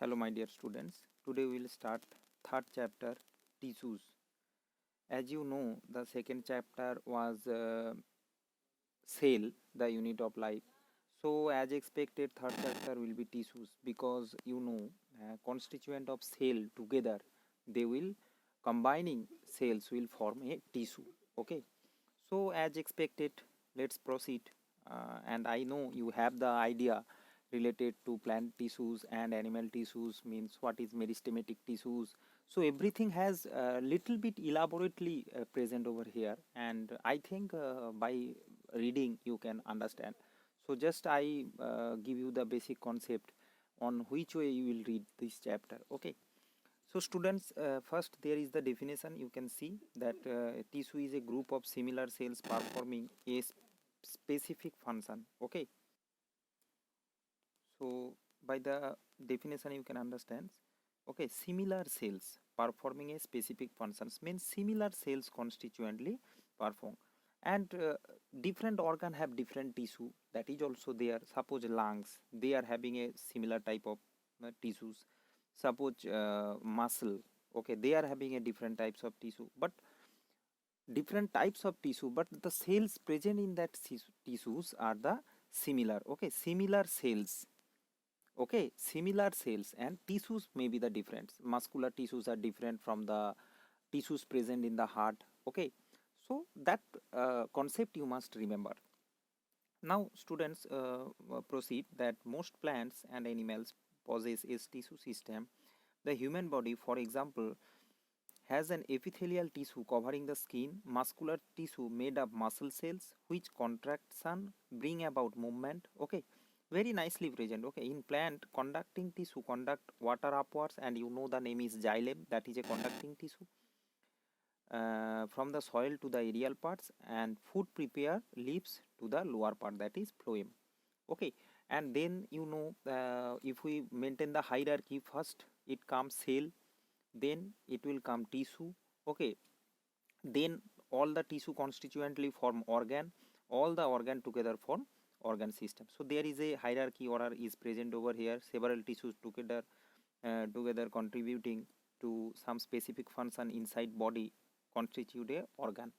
Hello my dear students, today we will start third chapter tissues. As you know, the second chapter was cell, the unit of life. So as expected, third chapter will be tissues because constituent of cell together, they will combining cells will form a tissue. Okay, so as expected, let's proceed. And I know you have the idea related to plant tissues and animal tissues, means what is meristematic tissues. So everything has a little bit elaborately present over here, and I think by reading you can understand. So just I give you the basic concept on which way you will read this chapter. Okay, so students, first there is the definition. You can see that tissue is a group of similar cells performing a specific function. Okay, so by the definition you can understand. Okay, similar cells performing a specific functions means similar cells constituently perform, and different organ have different tissue, that is also there. Suppose lungs, they are having a similar type of tissues. Suppose muscle, okay, they are having a different types of tissue, but different types of tissue, but the cells present in that tissues are the similar. Okay, similar cells. Okay, similar cells and tissues may be the difference. Muscular tissues are different from the tissues present in the heart. Okay, so that concept you must remember. Now students, proceed that most plants and animals possess a tissue system. The human body, for example, has an epithelial tissue covering the skin, muscular tissue made of muscle cells, which contraction bring about movement. Okay, very nicely present. Okay, in plant, conducting tissue conduct water upwards, and you know the name is xylem, that is a conducting tissue from the soil to the aerial parts, and food prepare leaves to the lower part, that is phloem. Okay, and then if we maintain the hierarchy, first it comes cell, then it will come tissue. Okay, then all the tissue constituently form organ, all the organ together form organ system. So there is a hierarchy order is present over here, several tissues together contributing to some specific function inside body constitute a organ.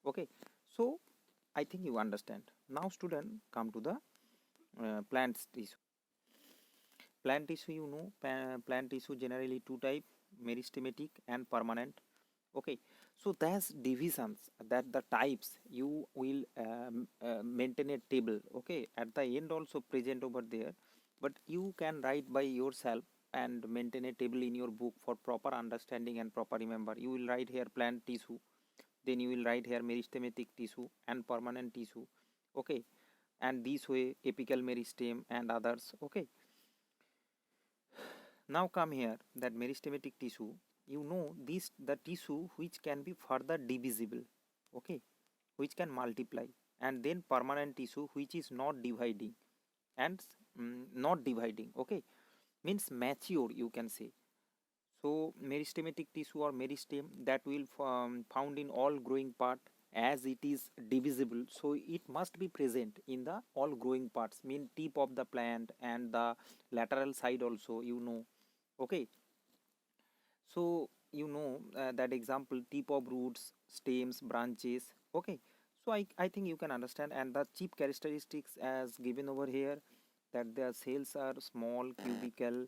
Okay, so I think you understand. Now student, come to the plant tissue. Plant tissue, plant tissue generally two type, meristematic and permanent. Okay, so there's divisions, that the types you will maintain a table. Okay, at the end also present over there, but you can write by yourself and maintain a table in your book for proper understanding and proper remember. You will write here plant tissue, then you will write here meristematic tissue and permanent tissue. Okay, and this way apical meristem and others. Okay, now come here that meristematic tissue, this the tissue which can be further divisible. Okay, which can multiply, and then permanent tissue which is not dividing and not dividing. Okay, means mature you can say. So meristematic tissue or meristem that will found in all growing part, as it is divisible, so it must be present in the all growing parts, mean tip of the plant and the lateral side also. Okay, so that example, tip of roots, stems, branches. Okay, so I think you can understand. And the chief characteristics as given over here, that their cells are small, cubical,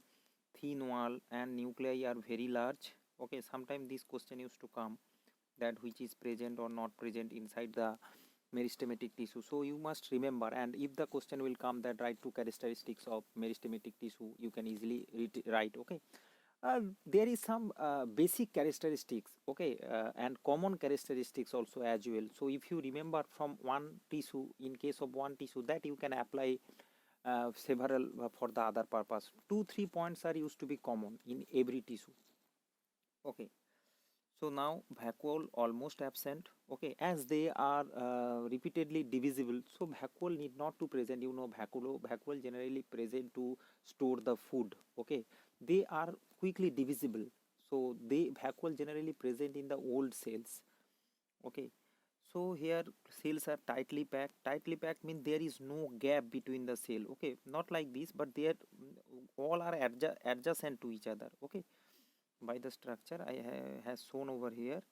thin wall, and nuclei are very large. Okay, sometimes this question used to come, that which is present or not present inside the meristematic tissue. So you must remember, and if the question will come that write two characteristics of meristematic tissue, you can easily write. Okay, there is some basic characteristics. Okay, and common characteristics also as well. So if you remember from one tissue, in case of one tissue, that you can apply several for the other purpose. 2-3 points are used to be common in every tissue. Okay, so now vacuole almost absent. Okay, as they are repeatedly divisible, so vacuole need not to present. Vacuole generally present to store the food. Okay, they are quickly divisible, so they vacuole generally present in the old cells. Okay, So here cells are tightly packed. Tightly packed means there is no gap between the cell. Okay, not like this, but they are all are adjacent to each other. Okay, by the structure I has shown over here.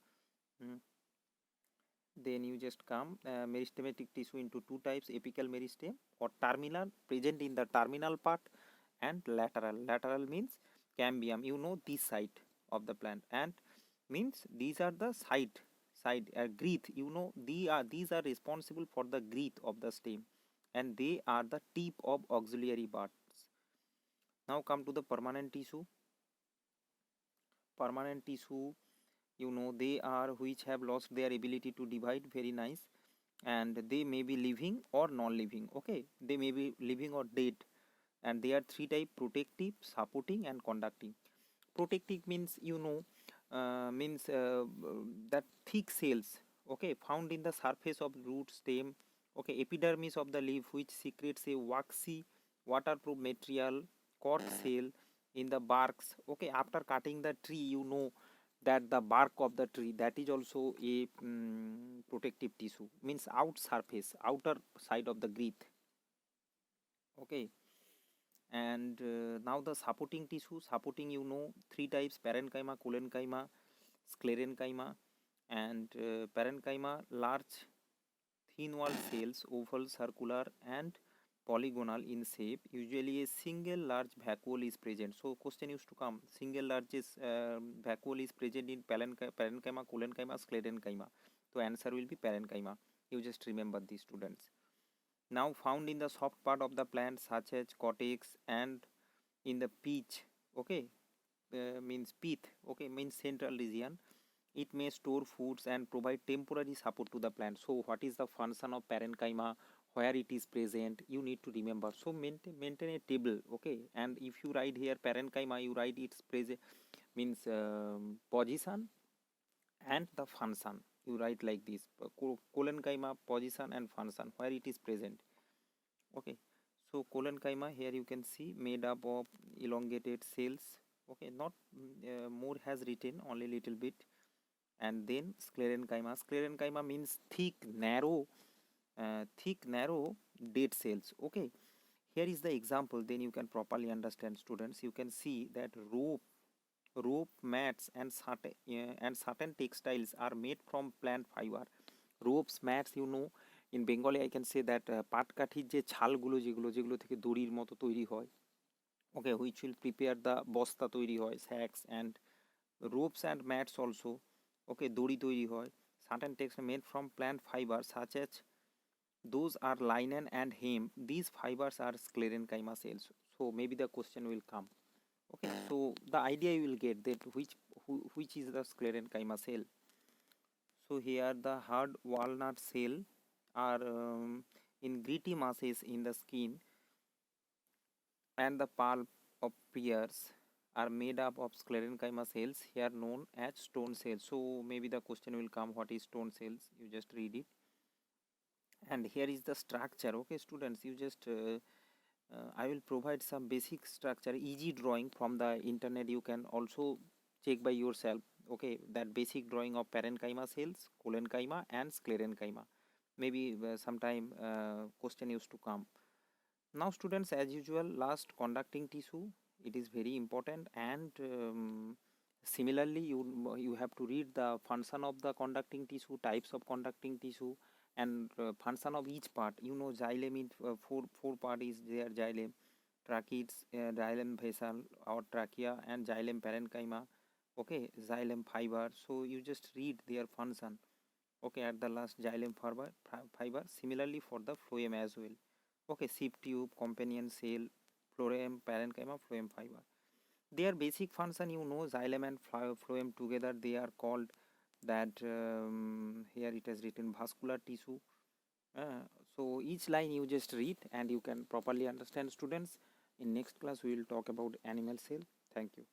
Then you just come meristematic tissue into two types: apical meristem or terminal, present in the terminal part, and lateral. Lateral means cambium. You know this side of the plant, and means these are the side growth. You know these are responsible for the growth of the stem, and they are the tip of auxiliary buds. Now come to the permanent tissue. Permanent tissue, you know, they are which have lost their ability to divide. Very nice. And they may be living or non-living. Okay, they may be living or dead, and they are three type: protective, supporting, and conducting. Protective means, you know, means that thick cells, okay, found in the surface of root stem, okay, epidermis of the leaf, which secretes a waxy waterproof material called cell in the barks. Okay, after cutting the tree, you know that the bark of the tree, that is also a protective tissue, means out surface, outer side of the growth. Okay, and now the supporting tissue. Supporting, you know, three types: parenchyma, collenchyma, sclerenchyma. And parenchyma, large thin walled cells, oval, circular, and polygonal in shape. Usually a single large vacuole is present. So question used to come: single largest vacuole is present in parenchyma, collenchyma, sclerenchyma. So answer will be parenchyma. You just remember these, students. Now found in the soft part of the plant, such as cortex and in the peach. Okay, means pith. Okay, means central region. It may store foods and provide temporary support to the plant. So what is the function of parenchyma, where it is present, you need to remember. So maintain a table. Okay, and if you write here parenchyma, you write its present, means position and the function. You write like this: collenchyma, position and function, where it is present. Okay, so collenchyma, here you can see, made up of elongated cells. Okay, not more has written, only little bit. And then sclerenchyma. Sclerenchyma means thick narrow dead cells. Okay, here is the example, then you can properly understand, students. You can see that rope mats and certain textiles are made from plant fiber. Ropes, mats, you know, in Bengali I can say that পাটকাঠির যে ছালগুলো যেগুলো যেগুলো থেকে দড়ির মতো তৈরি হয়, okay, which will prepare the বস্তা তৈরি হয়, sacks, and ropes and mats also. Okay, দড়ি তৈরি হয়. Certain textiles made from plant fiber, such as those are linen and hemp. These fibers are sclerenchyma cells. So maybe the question will come. Okay, so the idea you will get that which is the sclerenchyma cell. So here the hard walnut cell are in gritty masses in the skin, and the pulp of pears are made up of sclerenchyma cells, here known as stone cells. So maybe the question will come: what is stone cells? You just read it. And here is the structure. Okay, students, you just I will provide some basic structure, easy drawing from the internet. You can also check by yourself. Okay, that basic drawing of parenchyma cells, collenchyma and sclerenchyma. Maybe sometime question used to come. Now students, as usual, last, conducting tissue. It is very important, and similarly you have to read the function of the conducting tissue, types of conducting tissue, and function of each part. You know, xylem in four part is there: xylem, tracheids, xylem vessel or trachea, and xylem parenchyma. Okay, xylem fiber. So you just read their function. Okay, at the last, xylem fiber. Similarly for the phloem as well. Okay, sheep tube, companion cell, phloem, parenchyma, phloem fiber. Their basic function, you know, xylem and phloem together, they are called that, here it has written vascular tissue. So each line you just read and you can properly understand, students. In next class we will talk about animal cell. Thank you.